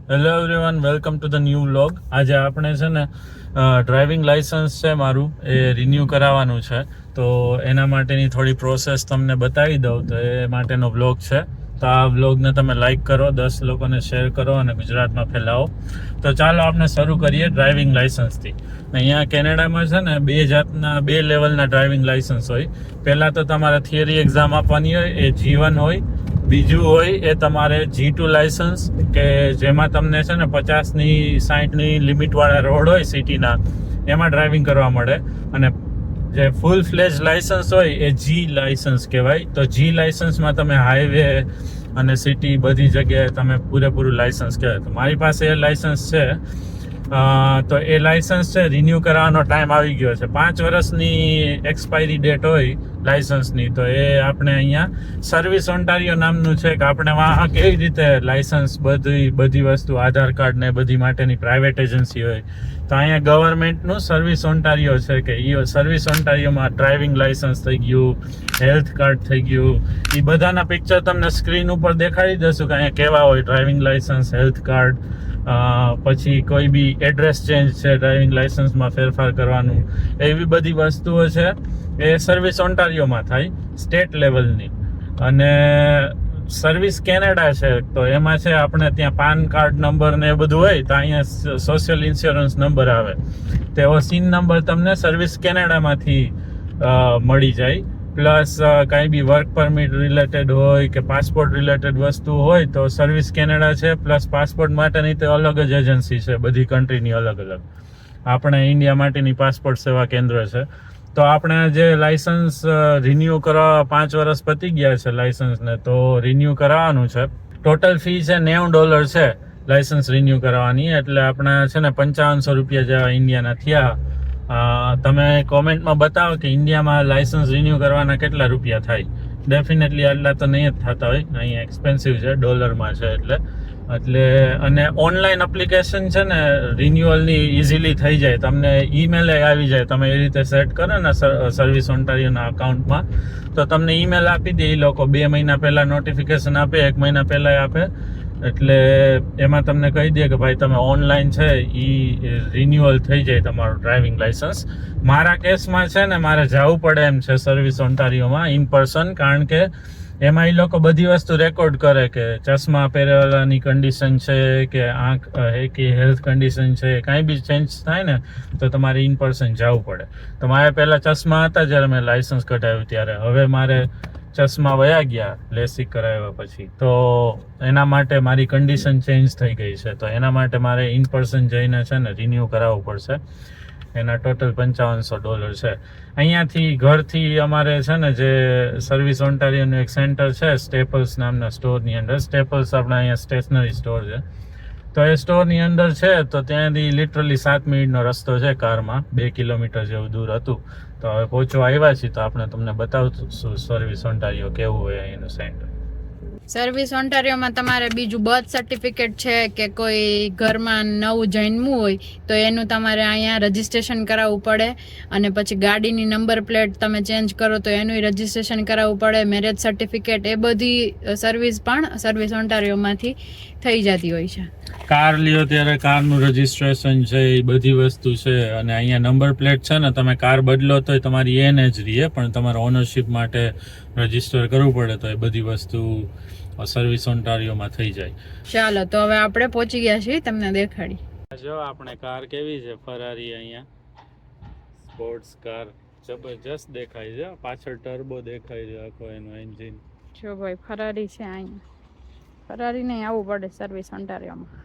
Hello everyone, welcome to the new vlog. આજે આપણે છે ને ડ્રાઇવિંગ લાઇસન્સ છે મારું એ રિન્યૂ કરાવવાનું છે, તો એના માટેની થોડી પ્રોસેસ તમને બતાવી દઉં. તો એ માટેનો વ્લોગ છે. તો આ વ્લોગને તમે લાઈક કરો, 10 લોકોને શેર કરો અને ગુજરાતમાં ફેલાવો. તો ચાલો આપણે શરૂ કરીએ ડ્રાઇવિંગ લાઇસન્સથી. અહીંયા કેનેડામાં છે ને બે લેવલના ડ્રાઇવિંગ લાઇસન્સ હોય. પહેલાં તો તમારે થિયરી એક્ઝામ આપવાની હોય, એ G1 હોય. બીજું હોય એ તમારે G2 લાઇસન્સ, કે જેમાં તમને છે ને 50ની 60ની લિમિટવાળા રોડ હોય સિટીના, એમાં ડ્રાઇવિંગ કરવા મળે. અને જે ફૂલ ફ્લેજ લાઇસન્સ હોય એ G લાઇસન્સ કહેવાય. તો G લાઇસન્સમાં તમે હાઈવે અને સિટી બધી જગ્યાએ તમે પૂરેપૂરું લાઇસન્સ કહેવાય. તો મારી પાસે એ લાઇસન્સ છે. તો એ લાઇસન્સ છે રિન્યૂ કરાવવાનો ટાઈમ આવી ગયો છે. 5 વર્ષની એક્સપાયરી ડેટ હોય લાઇસન્સની. તો એ આપણે અહીંયા સર્વિસ ઓન્ટારિયો નામનું છે, કે આપણે વાં કેવી રીતે લાઇસન્સ બધી વસ્તુ આધાર કાર્ડ ને બધી માટેની પ્રાઇવેટ એજન્સી હોય, તો અહીંયા ગવર્મેન્ટનું સર્વિસ ઓન્ટારિયો છે, કે એ સર્વિસ ઓન્ટારિયોમાં ડ્રાઇવિંગ લાઇસન્સ થઈ ગયું, હેલ્થ કાર્ડ થઈ ગયું, એ બધાના પિક્ચર તમને સ્ક્રીન ઉપર દેખાડી દઈશું કે અહીંયા કેવા હોય ડ્રાઇવિંગ લાઇસન્સ, હેલ્થ કાર્ડ. પછી કોઈ બી એડ્રેસ ચેન્જ છે, ડ્રાઇવિંગ લાઇસન્સમાં ફેરફાર કરવાનું, એવી બધી વસ્તુઓ છે એ સર્વિસ ઓન્ટારિયોમાં થાય સ્ટેટ લેવલની. અને સર્વિસ કેનેડા છે, તો એમાં છે આપણે ત્યાં પાન કાર્ડ નંબર ને એ બધું હોય. તો અહીંયા સોશિયલ ઇન્સ્યોરન્સ નંબર આવે, તેવો સીન નંબર તમને સર્વિસ કેનેડામાંથી મળી જાય. પ્લસ કાંઈ બી વર્ક પરમિટ રિલેટેડ હોય કે પાસપોર્ટ રિલેટેડ વસ્તુ હોય તો સર્વિસ કેનેડા છે. પ્લસ પાસપોર્ટ માટેની તો અલગ જ એજન્સી છે, બધી કન્ટ્રીની અલગ અલગ. આપણે ઇન્ડિયા માટેની પાસપોર્ટ સેવા કેન્દ્ર છે. તો આપણે જે લાઇસન્સ રિન્યૂ કરવા 5 વર્ષ પતી ગયા છે લાઇસન્સને, તો રિન્યૂ કરાવવાનું છે. ટોટલ ફી છે $90 છે લાઇસન્સ રિન્યૂ કરાવવાની. એટલે આપણે છે ને $5500 જેવા ઇન્ડિયાના થયા. તમે કોમેન્ટમાં બતાવો કે ઇન્ડિયામાં લાઇસન્સ રિન્યૂ કરવાના કેટલા રૂપિયા થાય. ડેફિનેટલી આટલા તો નહીં જ થતા હોય, અહીંયા એક્સપેન્સિવ છે, ડોલરમાં છે એટલે. અને ઓનલાઈન એપ્લિકેશન છે ને રિન્યુઅલની ઇઝીલી થઈ જાય. તમને ઈમેલ આવી જાય, તમે એ રીતે સેટ કરો ને સર્વિસ ઓન્ટારિયોના અકાઉન્ટમાં, તો તમને ઈમેલ આપી દે એ લોકો. 2 મહિના પહેલાં નોટિફિકેશન આપે, 1 મહિના પહેલાં આપે. એટલે એમાં તમને કહી દે કે ભાઈ તમે ઓનલાઈન છે એ રિન્યુઅલ થઈ જાય તમારું ડ્રાઇવિંગ લાઇસન્સ. મારા કેસમાં છે ને મારે જવું પડે એમ છે સર્વિસ ઓન્ટારિયોમાં ઇન પર્સન, કારણ કે એમાં એ લોકો બધી વસ્તુ રેકોર્ડ કરે, કે ચશ્મા પહેરેલાની કન્ડિશન છે, કે આંખ કે હેલ્થ કન્ડિશન છે, કાંઈ બી ચેન્જ થાય ને તો તમારે ઇન પર્સન જવું પડે. તો મારે પહેલાં ચશ્મા હતા જ્યારે મેં લાઇસન્સ કઢાવ્યું ત્યારે, હવે મારે ચશ્મા વયા ગયા લેસિક કરાવ્યા પછી. તો એના માટે મારી કન્ડિશન ચેન્જ થઈ ગઈ છે. તો એના માટે મારે ઇન પર્સન જઈને છે ને રિન્યૂ કરાવવું પડશે. એના ટોટલ $5500 છે. અહીંયાથી ઘરથી અમારે છે ને જે સર્વિસ ઓન્ટારિયોનું એક સેન્ટર છે સ્ટેપલ્સ નામના સ્ટોરની અંદર. સ્ટેપલ્સ આપણે અહીંયા સ્ટેશનરી સ્ટોર છે, તો એ સ્ટોરની અંદર છે. તો ત્યાંથી લિટરલી 7 મિનિટનો રસ્તો છે કારમાં, 2 કિલોમીટર જેવું દૂર હતું. તો હવે પહોંચવા આવ્યા છીએ, તો આપણે તમને બતાવશું સર્વિસ ઓન્ટારિયો કેવું હોય અહીંનું સેન્ટર. સર્વિસ ઓન્ટારિયોમાં તમારે બીજું બર્થ સર્ટિફિકેટ છે કે કોઈ ઘરમાં નવું જન્મવું હોય તો એનું તમારે અહીંયા રજીસ્ટ્રેશન કરાવવું પડે. અને પછી ગાડીની નંબર પ્લેટ તમે ચેન્જ કરો તો એનું રજીસ્ટ્રેશન કરાવવું પડે. મેરેજ સર્ટિફિકેટ, એ બધી સર્વિસ પણ સર્વિસ ઓન્ટારિયોમાંથી થઈ જતી હોય છે. કાર લ્યો ત્યારે કારનું રજીસ્ટ્રેશન છે, એ બધી વસ્તુ છે. અને અહીંયા નંબર પ્લેટ છે ને, તમે કાર બદલો તોય તમારી એને જ રહીએ, પણ તમારે ઓનરશિપ માટે રજીસ્ટર કરવું પડે. તો એ બધી વસ્તુ સર્વિસ ઓન્ટારિયોમાં થઈ જાય. ચાલો, તો હવે આપણે પહોંચી ગયા છીએ, તમને દેખાડી. જો આપણે કાર કેવી છે, ફરારી અહીંયા સ્પોર્ટ્સ કાર જબરજસ્ત દેખાય છે. પાછળ ટર્બો દેખાય છે આખો એનો એન્જિન. જો ભાઈ ફરારી છે અહીંયા. ફરારી નહીં, આવવું પડે સર્વિસ ઓન્ટારિયોમાં.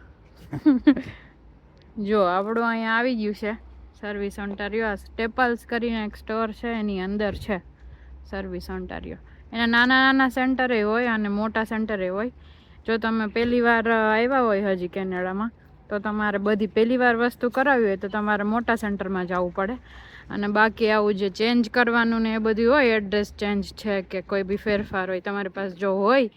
જો આપણું અહીંયા આવી ગયું છે સર્વિસ ઓન્ટારિયો. આ સ્ટેપલ્સ કરીને એક સ્ટોર છે, એની અંદર છે સર્વિસ ઓન્ટારિયો. એના નાના નાના સેન્ટરે હોય અને મોટા સેન્ટરે હોય. જો તમે પહેલી વાર આવ્યા હોય હજી કેનેડામાં, તો તમારે બધી પહેલી વાર વસ્તુ કરાવી હોય તો તમારે મોટા સેન્ટરમાં જવું પડે. અને બાકી આવું જે ચેન્જ કરવાનું ને એ બધું હોય, એડ્રેસ ચેન્જ છે કે કોઈ બી ફેરફાર હોય તમારી પાસે જો હોય,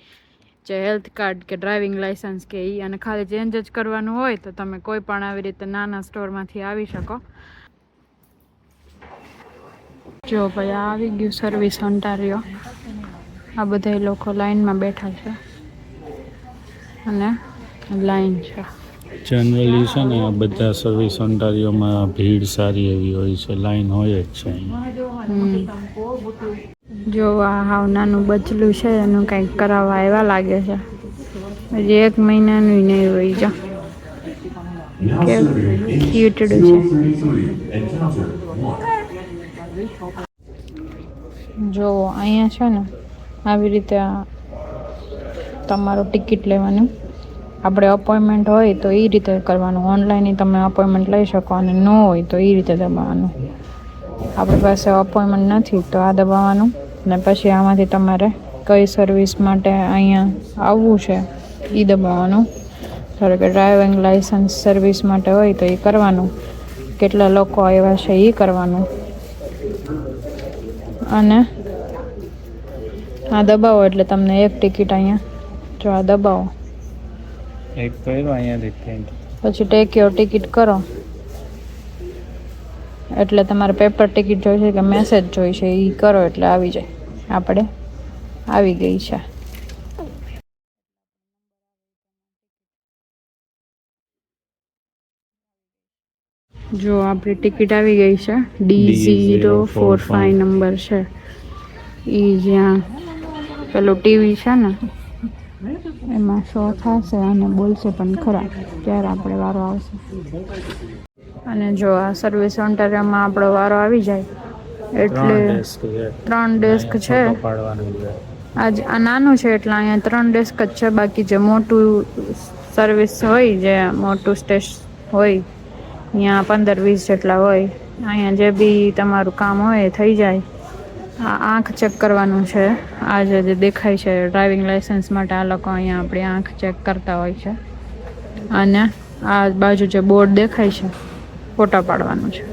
જે હેલ્થ કાર્ડ કે ડ્રાઇવિંગ લાઇસન્સ કે એ, અને ખાલી ચેન્જ જ કરવાનું હોય તો તમે કોઈ પણ આવી રીતે નાના સ્ટોરમાંથી આવી શકો. જો ભાઈ આ આવી ગયું સર્વિસ ઓન્ટારિયો. આ બધા લોકો લાઈનમાં બેઠા છે અને લાઈન છે. જનરલી છે ને આ બધા સર્વિસ ઓન્ટારિયોમાં ભીડ સારી એવી હોય છે, લાઈન હોય જ છે અહીંયા. જો આ હાવ નાનું બચલું છે એનું કંઈક કરાવવા એવા લાગે છે. હજી 1 મહિનાનું નહીં હોય જો કે ક્યુટડું છે. જો અહીંયા છે ને આવી રીતે તમારો ટિકિટ લેવાનું. આપણે અપોઇન્ટમેન્ટ હોય તો એ રીતે કરવાનું. ઓનલાઈન તમે અપોઇન્ટમેન્ટ લઈ શકો અને ન હોય તો એ રીતે દબાવવાનું. આપણી પાસે અપોઇન્ટમેન્ટ નથી તો આ દબાવવાનું ને પછી આમાંથી તમારે કઈ સર્વિસ માટે અહીંયા આવવું છે એ દબાવવાનું. ધારો કે ડ્રાઇવિંગ લાઇસન્સ સર્વિસ માટે હોય તો એ કરવાનું. કેટલા લોકો આવ્યા છે એ કરવાનું. અને આ દબાવો એટલે તમને એક ટિકિટ અહીંયા જો આ દબાવો એક કર્યો અહીંયાથી પછી ટેક યોર ટિકિટ કરો એટલે તમારે પેપર ટિકિટ જોઈશે કે મેસેજ જોઈશે એ કરો એટલે આવી જાય. આપણે આવી ગઈ છે. જો આપણી ટિકિટ આવી ગઈ છે. D045 નંબર છે. એ જ્યાં પેલું ટીવી છે ને એમાં શો થશે અને બોલશે પણ ખરા ત્યારે આપણે વારો આવશે. અને જો આ સર્વિસ ઓન્ટારિયોમાં આપણો વારો આવી જાય એટલે 3 ડેસ્ક છે. આજ આ નાનું છે એટલે અહીંયા 3 ડેસ્ક જ છે. બાકી જે મોટું સર્વિસ હોય જે મોટું સ્ટેશન હોય અહીંયા 15-20 જેટલા હોય. અહીંયા જે બી તમારું કામ હોય એ થઈ જાય. આ આંખ ચેક કરવાનું છે. આ જે દેખાય છે ડ્રાઇવિંગ લાઇસન્સ માટે આ લોકો અહીંયા આપણી આંખ ચેક કરતા હોય છે. અને આ બાજુ જે બોર્ડ દેખાય છે ફોટા પાડવાનું છે.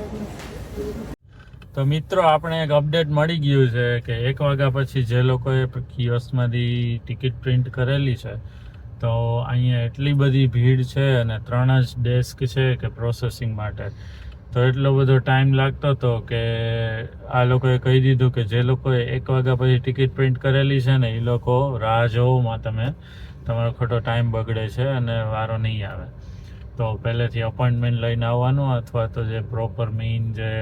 તો મિત્રો આપણે એક અપડેટ મળી ગયું છે કે 1 વાગ્યા પછી જે લોકોએ કિયોસ્કમાંથી ટિકિટ પ્રિન્ટ કરેલી છે તો અહીંયા એટલી બધી ભીડ છે અને 3 જ ડેસ્ક છે કે પ્રોસેસિંગ માટે. તો એટલો બધો ટાઈમ લાગતો હતો કે આ લોકોએ કહી દીધું કે જે લોકોએ 1 વાગ્યા પછી ટિકિટ પ્રિન્ટ કરેલી છે ને એ લોકો રાહ જોવામાં તમારો ખોટો ટાઈમ બગડે છે અને વારો નહીં આવે. તો પહેલેથી અપોઇન્ટમેન્ટ લઈને આવવાનું અથવા તો જે પ્રોપર મેઇન જે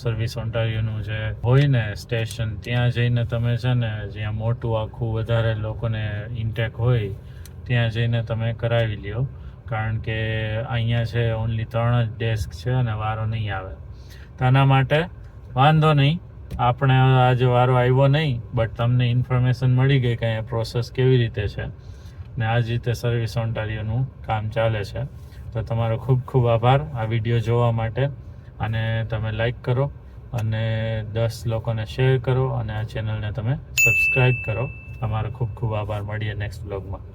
સર્વિસ ઓન્ટારિયોનું જે હોય ને સ્ટેશન ત્યાં જઈને તમે છે ને જ્યાં મોટું આખું વધારે લોકોને ઇન્ટેક હોય ત્યાં જઈને તમે કરાવી લ્યો. કારણ કે અહીંયા છે ઓનલી 3 જ ડેસ્ક છે અને વારો નહીં આવે. તો આના માટે વાંધો નહીં, આપણે આજે વારો આવ્યો નહીં બટ તમને ઇન્ફોર્મેશન મળી ગઈ કે અહીંયા પ્રોસેસ કેવી રીતે છે ને આ જ રીતે સર્વિસ ઓન્ટારિયોનું કામ ચાલે છે. તો તમારો ખૂબ ખૂબ આભાર આ વિડીયો જોવા માટે. અને તમે લાઈક કરો અને 10 લોકોને શેર કરો અને આ ચેનલને તમે સબસ્ક્રાઈબ કરો. તમારો ખૂબ ખૂબ આભાર. મળીએ નેક્સ્ટ બ્લોગમાં.